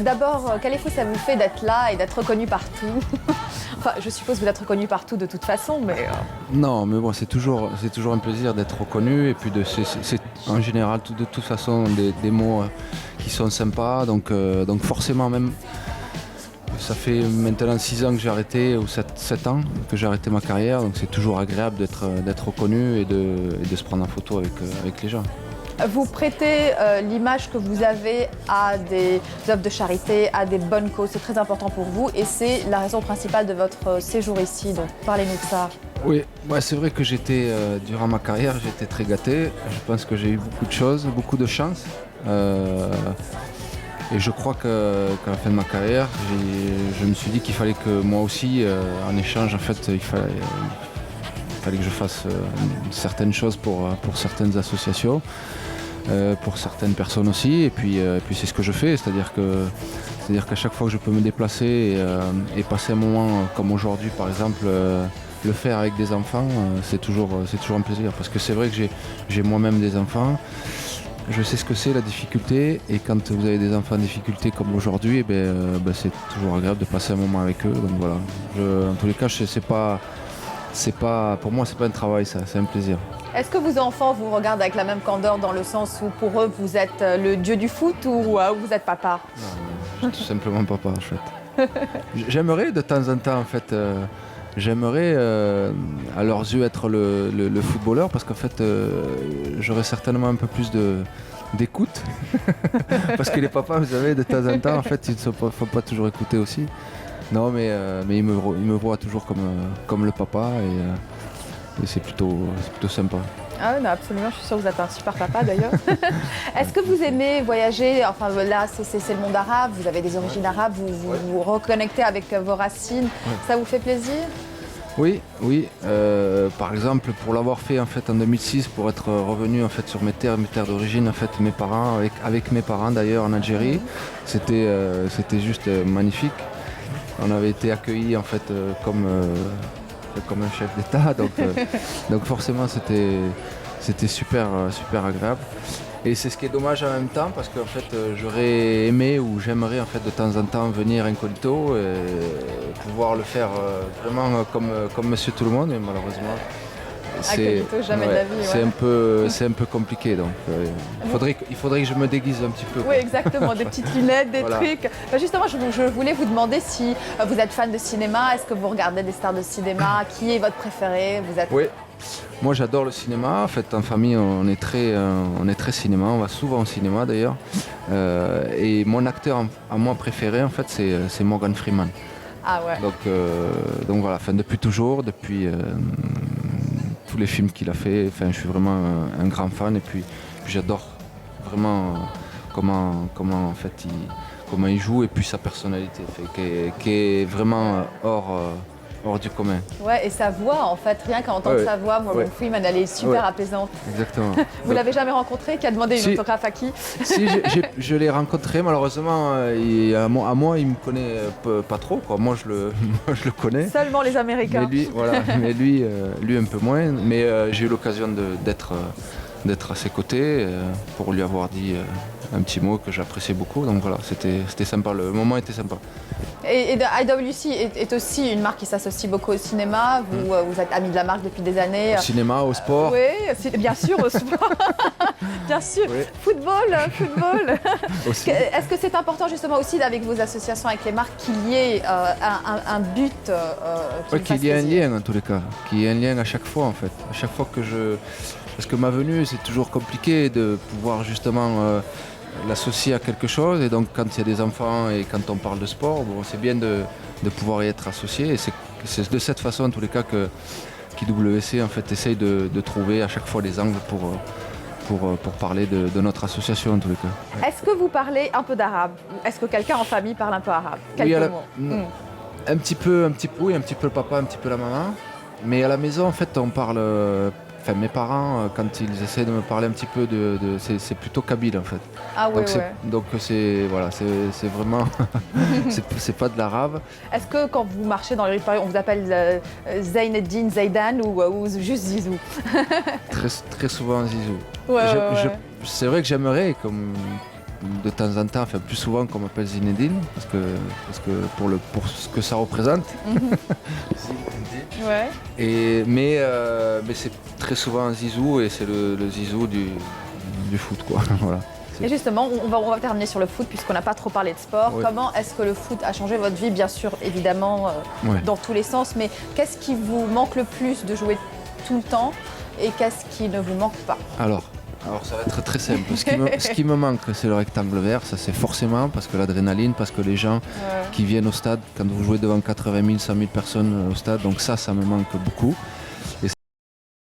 D'abord, quel effet ça vous fait d'être là et d'être reconnu partout? Enfin, je suppose que vous êtes reconnu partout de toute façon, mais... Non, mais bon, c'est toujours un plaisir d'être reconnu et puis c'est en général de toute façon des mots qui sont sympas. Donc forcément même, ça fait maintenant 6 ans que j'ai arrêté, ou 7 ans que j'ai arrêté ma carrière. Donc c'est toujours agréable d'être reconnu et de se prendre en photo avec les gens. Vous prêtez l'image que vous avez à des œuvres de charité, à des bonnes causes. C'est très important pour vous et c'est la raison principale de votre séjour ici. Donc parlez-nous de ça. Oui, c'est vrai que durant ma carrière, j'étais très gâté. Je pense que j'ai eu beaucoup de choses, beaucoup de chance. Et je crois qu'à la fin de ma carrière, je me suis dit qu'il fallait que moi aussi, en échange, en fait, il fallait que je fasse certaines choses pour certaines associations. Pour certaines personnes aussi, et puis c'est ce que je fais, c'est-à-dire qu'à chaque fois que je peux me déplacer et passer un moment comme aujourd'hui par exemple, le faire avec des enfants, c'est toujours un plaisir, parce que c'est vrai que j'ai moi-même des enfants, je sais ce que c'est la difficulté, et quand vous avez des enfants en difficulté comme aujourd'hui, c'est toujours agréable de passer un moment avec eux, donc voilà. En tous les cas, pour moi c'est pas un travail, ça, c'est un plaisir. Est-ce que vos enfants vous regardent avec la même candeur dans le sens où pour eux vous êtes le dieu du foot ou vous êtes papa? Non, je suis tout simplement papa en fait. J'aimerais de temps en temps en fait, j'aimerais à leurs yeux être le footballeur, parce qu'en fait j'aurais certainement un peu plus d'écoute. Parce que les papas, vous savez, de temps en temps en fait ils ne font pas toujours écouter aussi. Non mais ils me voient toujours comme le papa et c'est plutôt sympa. Ah oui, absolument, je suis sûre que vous êtes un super papa d'ailleurs. Est-ce que vous aimez voyager? Enfin là, c'est le monde arabe, vous avez des origines arabes, vous reconnectez avec vos racines, ça vous fait plaisir? Oui. Par exemple, pour l'avoir fait en fait en 2006, pour être revenu en fait sur mes terres d'origine, en fait mes parents, avec mes parents d'ailleurs en Algérie, c'était juste magnifique. On avait été accueillis en fait comme un chef d'État, donc forcément c'était super agréable. Et c'est ce qui est dommage en même temps, parce qu'en fait j'aurais aimé, ou j'aimerais en fait de temps en temps venir incognito et pouvoir le faire vraiment comme Monsieur Tout le Monde, mais malheureusement incognito, jamais de la vie. C'est un peu compliqué, donc il faudrait que je me déguise un petit peu. Oui, exactement, des petites lunettes, des trucs. Justement, je voulais vous demander si vous êtes fan de cinéma, est-ce que vous regardez des stars de cinéma, qui est votre préféré? Oui, moi j'adore le cinéma, en fait en famille on est très cinéma, on va souvent au cinéma d'ailleurs. Et mon acteur à moi préféré en fait c'est Morgan Freeman. Ah ouais. Donc voilà, depuis toujours, depuis tous les films qu'il a fait, je suis vraiment un grand fan, et puis j'adore vraiment comment en fait comment il joue, et puis sa personnalité qui est vraiment hors du commun. Ouais, et sa voix en fait, rien qu'à entendre sa voix, Morgan Freeman, elle est super apaisante. Exactement. Vous l'avez jamais rencontré? Qui a demandé une autographe à qui? Si, je l'ai rencontré, malheureusement, à moi il me connaît pas trop, quoi. Moi je le connais. Seulement les Américains. Mais lui un peu moins. Mais j'ai eu l'occasion d'être à ses côtés pour lui avoir dit un petit mot que j'appréciais beaucoup. Donc voilà, c'était sympa, le moment était sympa. Et IWC est aussi une marque qui s'associe beaucoup au cinéma. Vous êtes amis de la marque depuis des années. Au cinéma, au sport. Oui, bien sûr, au sport. Bien sûr. Oui. Football. Est-ce que c'est important justement aussi avec vos associations avec les marques qu'il y ait un but qu'il y ait un lien en tous les cas. Qu'il y ait un lien à chaque fois en fait. À chaque fois que parce que ma venue, c'est toujours compliqué de pouvoir justement l'associer à quelque chose, et donc quand il y a des enfants et quand on parle de sport, c'est bien de pouvoir y être associé, et c'est de cette façon en tous les cas que qu'IWC en fait essaye de trouver à chaque fois des angles pour parler de notre association en tous les cas. Est-ce que vous parlez un peu d'arabe? Est-ce que quelqu'un en famille parle un peu arabe? Quelques mots. Un petit peu le papa, un petit peu la maman, mais à la maison en fait on parle. Mes parents, quand ils essaient de me parler un petit peu c'est plutôt kabyle en fait. Ah ouais, donc c'est vraiment c'est pas de l'arabe. Est-ce que quand vous marchez dans les rues de Paris, on vous appelle Zaineddine, Zaidan ou juste Zizou? Très souvent Zizou. Ouais. C'est vrai que j'aimerais, comme de temps en temps, enfin plus souvent qu'on m'appelle Zinedine, parce que pour ce que ça représente. Ouais. Mais c'est très souvent Zizou et c'est le Zizou du foot, quoi. Voilà. Et justement, on va terminer sur le foot puisqu'on n'a pas trop parlé de sport. Ouais. Comment est-ce que le foot a changé votre vie? Bien sûr, évidemment, Ouais. dans tous les sens, mais qu'est-ce qui vous manque le plus de jouer tout le temps et qu'est-ce qui ne vous manque pas? Alors ça va être très simple. Ce qui me manque, c'est le rectangle vert. Ça, c'est forcément parce que l'adrénaline, parce que les gens qui viennent au stade, quand vous jouez devant 80 000, 100 000 personnes au stade, donc ça me manque beaucoup.